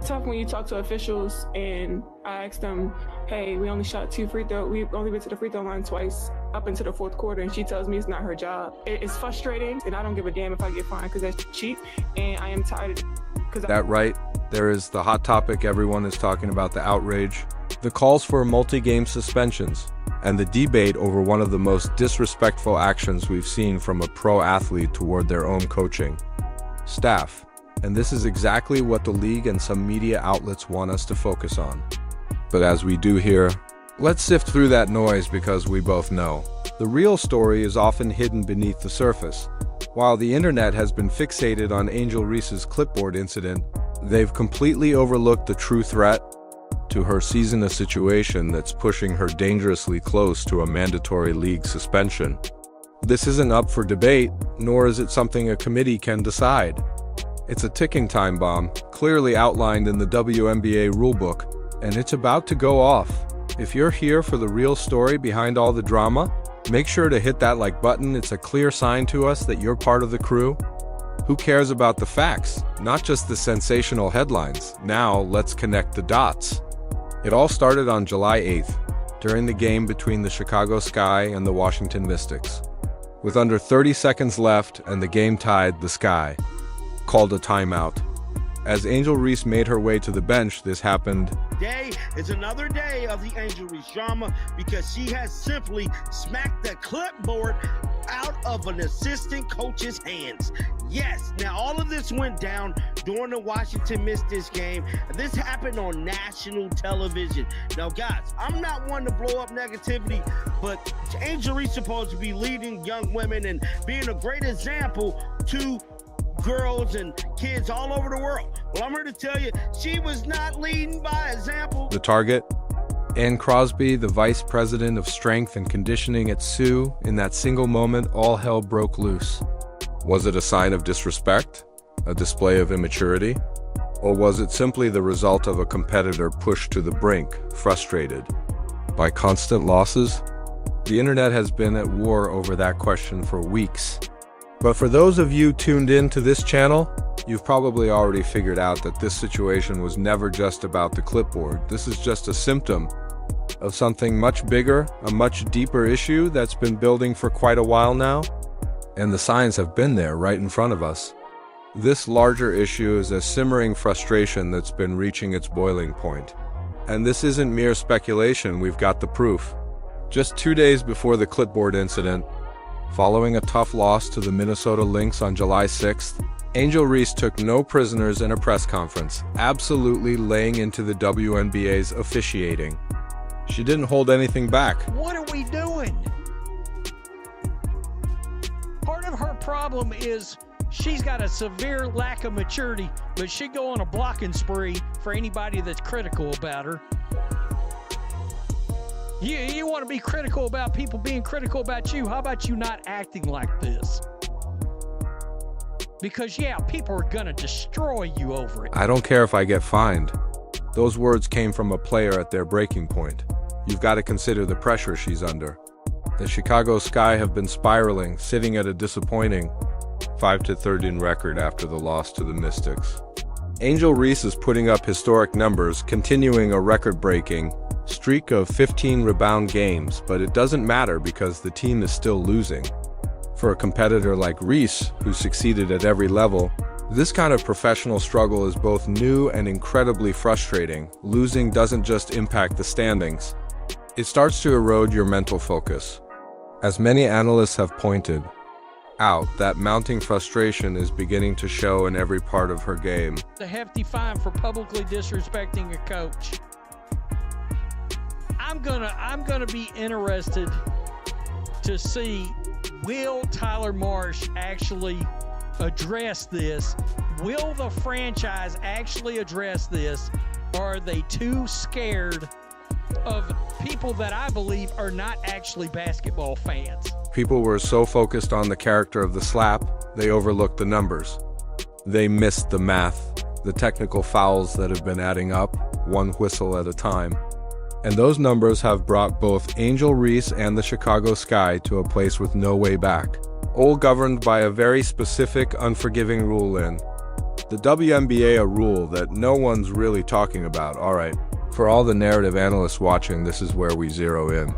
tough when you talk to officials and I asked them, hey, we only shot 2 free throws. We only went to the free throw line twice up into the fourth quarter, and she tells me it's not her job. It's frustrating, and I don't give a damn if I get fined because that's cheap, and I am tired of that right? There is the hot topic everyone is talking about, the outrage, the calls for multi-game suspensions, and the debate over one of the most disrespectful actions we've seen from a pro athlete toward their own coaching staff. And this is exactly what the league and some media outlets want us to focus on. But as we do here, let's sift through that noise, because we both know the real story is often hidden beneath the surface. While the internet has been fixated on Angel Reese's clipboard incident, they've completely overlooked the true threat to her season, a situation that's pushing her dangerously close to a mandatory league suspension. This isn't up for debate, nor is it something a committee can decide. It's a ticking time bomb, clearly outlined in the WNBA rulebook, and it's about to go off. If you're here for the real story behind all the drama, make sure to hit that like button. It's a clear sign to us that you're part of the crew who cares about the facts, not just the sensational headlines. Now, let's connect the dots. It all started on July 8th, during the game between the Chicago Sky and the Washington Mystics. With under 30 seconds left and the game tied, the Sky called a timeout. As Angel Reese made her way to the bench, this happened. Today is another day of the Angel Reese drama, because she has simply smacked the clipboard out of an assistant coach's hands. Yes, now all of this went down during the Washington Mystics game. This happened on national television. Now guys, I'm not one to blow up negativity, but Angel Reese is supposed to be leading young women and being a great example to girls and kids all over the world. Well, I'm here to tell you, she was not leading by example. The target, Ann Crosby, the vice president of strength and conditioning at Sioux. In that single moment, all hell broke loose. Was it a sign of disrespect? A display of immaturity? Or was it simply the result of a competitor pushed to the brink, frustrated by constant losses? The internet has been at war over that question for weeks. But for those of you tuned in to this channel, you've probably already figured out that this situation was never just about the clipboard. This is just a symptom of something much bigger, a much deeper issue that's been building for quite a while now. And the signs have been there right in front of us. This larger issue is a simmering frustration that's been reaching its boiling point. And this isn't mere speculation, we've got the proof. Just 2 days before the clipboard incident, following a tough loss to the Minnesota Lynx on July 6th, Angel Reese took no prisoners in a press conference, absolutely laying into the WNBA's officiating. She didn't hold anything back. What are we doing? Part of her problem is she's got a severe lack of maturity, but she'd go on a blocking spree for anybody that's critical about her. You want to be critical about people being critical about you? How about you not acting like this? Because, yeah, people are going to destroy you over it. I don't care if I get fined. Those words came from a player at their breaking point. You've got to consider the pressure she's under. The Chicago Sky have been spiraling, sitting at a disappointing 5-13 record after the loss to the Mystics. Angel Reese is putting up historic numbers, continuing a record-breaking streak of 15 rebound games, but it doesn't matter because the team is still losing. For a competitor like Reese, who succeeded at every level, this kind of professional struggle is both new and incredibly frustrating. Losing doesn't just impact the standings. It starts to erode your mental focus. As many analysts have pointed out, that mounting frustration is beginning to show in every part of her game. A hefty fine for publicly disrespecting your coach. I'm gonna be interested to see, will Tyler Marsh actually address this? Will the franchise actually address this? Or are they too scared of people that I believe are not actually basketball fans? People were so focused on the character of the slap, they overlooked the numbers. They missed the math, the technical fouls that have been adding up, one whistle at a time. And those numbers have brought both Angel Reese and the Chicago Sky to a place with no way back, all governed by a very specific, unforgiving rule in The WNBA a rule that no one's really talking about. Alright, for all the narrative analysts watching, this is where we zero in.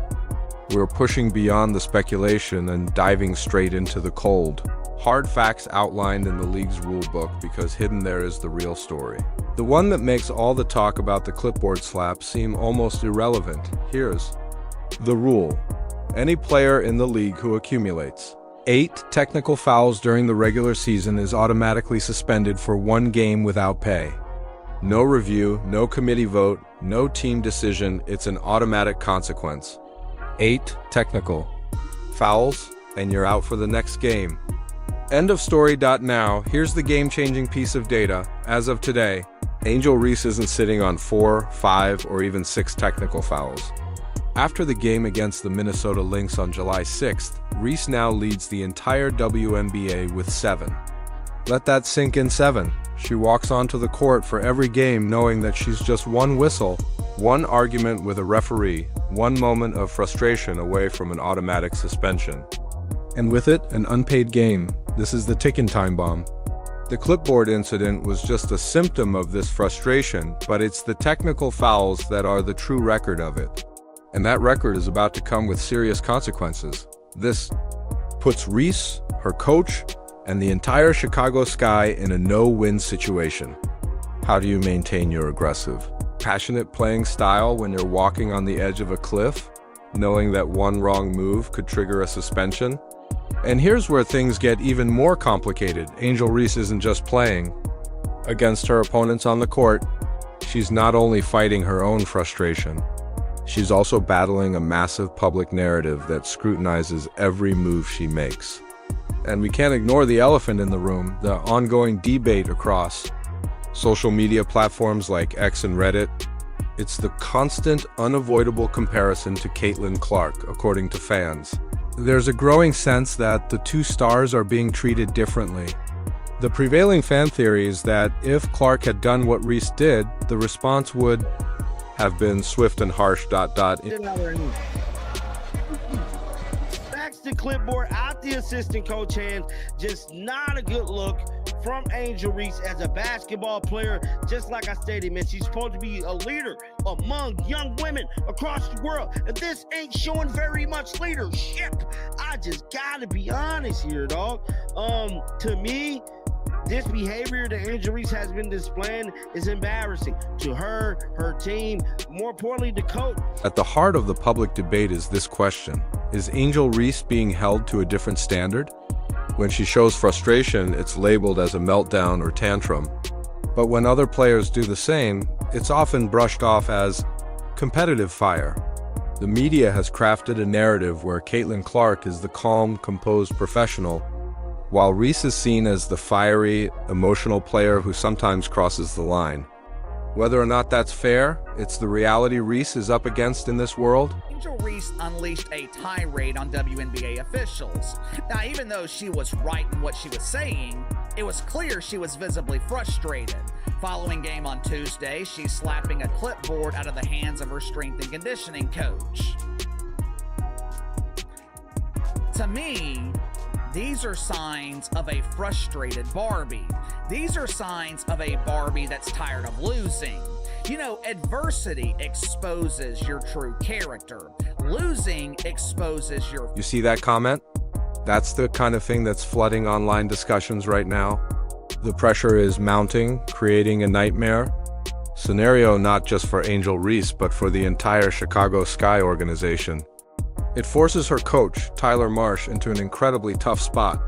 We're pushing beyond the speculation and diving straight into the cold, hard facts outlined in the league's rulebook, because hidden there is the real story. The one that makes all the talk about the clipboard slap seem almost irrelevant. Here's the rule. Any player in the league who accumulates 8 technical fouls during the regular season is automatically suspended for 1 game without pay. No review, no committee vote, no team decision, it's an automatic consequence. 8 technical fouls, and you're out for the next game. End of story. Now, here's the game-changing piece of data. As of today, Angel Reese isn't sitting on 4, 5, or even 6 technical fouls. After the game against the Minnesota Lynx on July 6th, Reese now leads the entire WNBA with 7. Let that sink in. 7. She walks onto the court for every game knowing that she's just one whistle, one argument with a referee, one moment of frustration away from an automatic suspension. And with it, an unpaid game. This is the ticking time bomb. The clipboard incident was just a symptom of this frustration, but it's the technical fouls that are the true record of it. And that record is about to come with serious consequences. This puts Reese, her coach, and the entire Chicago Sky in a no-win situation. How do you maintain your aggressive, passionate playing style when you're walking on the edge of a cliff, knowing that one wrong move could trigger a suspension? And here's where things get even more complicated. Angel Reese isn't just playing against her opponents on the court. She's not only fighting her own frustration, she's also battling a massive public narrative that scrutinizes every move she makes. And we can't ignore the elephant in the room, the ongoing debate across social media platforms like X and Reddit. It's the constant, unavoidable comparison to Caitlin Clark, according to fans. There's a growing sense that the two stars are being treated differently. The prevailing fan theory is that if Clark had done what Reese did, the response would have been swift and harsh. Backs the clipboard out the assistant coach hands. Just not a good look from Angel Reese as a basketball player. Just like I stated, man, she's supposed to be a leader among young women across the world, and this ain't showing very much leadership. I just gotta be honest here, dog. To me, this behavior that Angel Reese has been displaying is embarrassing to her, her team, more importantly, the coach. At the heart of the public debate is this question: is Angel Reese being held to a different standard? When she shows frustration, it's labeled as a meltdown or tantrum. But when other players do the same, it's often brushed off as competitive fire. The media has crafted a narrative where Caitlin Clark is the calm, composed professional, while Reese is seen as the fiery, emotional player who sometimes crosses the line. Whether or not that's fair, it's the reality Reese is up against in this world. Angel Reese unleashed a tirade on WNBA officials. Now, even though she was right in what she was saying, it was clear she was visibly frustrated. Following game on Tuesday, she's slapping a clipboard out of the hands of her strength and conditioning coach. To me, these are signs of a frustrated Barbie. These are signs of a Barbie that's tired of losing. You know, adversity exposes your true character. Losing exposes your... You see that comment? That's the kind of thing that's flooding online discussions right now. The pressure is mounting, creating a nightmare scenario not just for Angel Reese, but for the entire Chicago Sky organization. It forces her coach, Tyler Marsh, into an incredibly tough spot.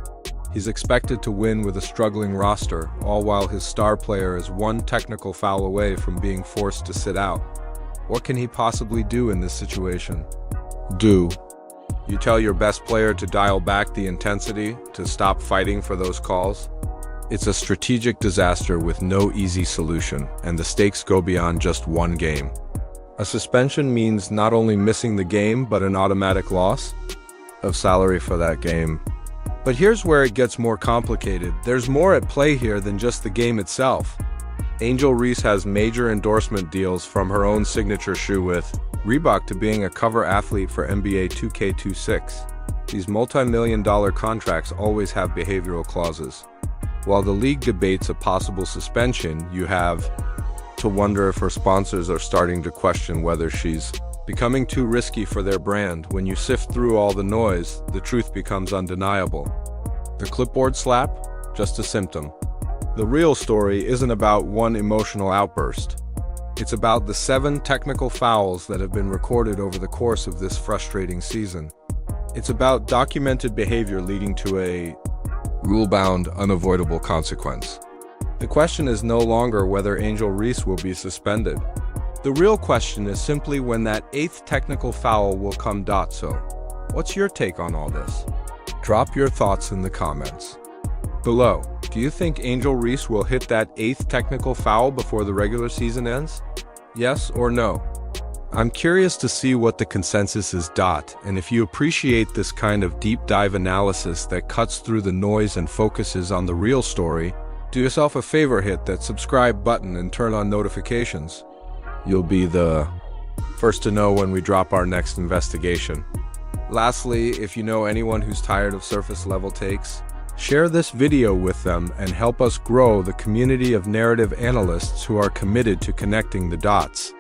He's expected to win with a struggling roster, all while his star player is one technical foul away from being forced to sit out. What can he possibly do in this situation? You tell your best player to dial back the intensity, to stop fighting for those calls? It's a strategic disaster with no easy solution, and the stakes go beyond just one game. A suspension means not only missing the game, but an automatic loss of salary for that game. But here's where it gets more complicated. There's more at play here than just the game itself. Angel Reese has major endorsement deals, from her own signature shoe with Reebok to being a cover athlete for NBA 2K26. These multi-million-dollar contracts always have behavioral clauses. While the league debates a possible suspension, you have to wonder if her sponsors are starting to question whether she's becoming too risky for their brand. When you sift through all the noise, the truth becomes undeniable. The clipboard slap? Just a symptom. The real story isn't about one emotional outburst. It's about the 7 technical fouls that have been recorded over the course of this frustrating season. It's about documented behavior leading to a rule-bound, unavoidable consequence. The question is no longer whether Angel Reese will be suspended. The real question is simply when that 8th technical foul will come. So, what's your take on all this? Drop your thoughts in the comments below. Do you think Angel Reese will hit that 8th technical foul before the regular season ends? Yes or no? I'm curious to see what the consensus is. And if you appreciate this kind of deep dive analysis that cuts through the noise and focuses on the real story, do yourself a favor, hit that subscribe button and turn on notifications. You'll be the first to know when we drop our next investigation. Lastly, if you know anyone who's tired of surface level takes, share this video with them and help us grow the community of narrative analysts who are committed to connecting the dots.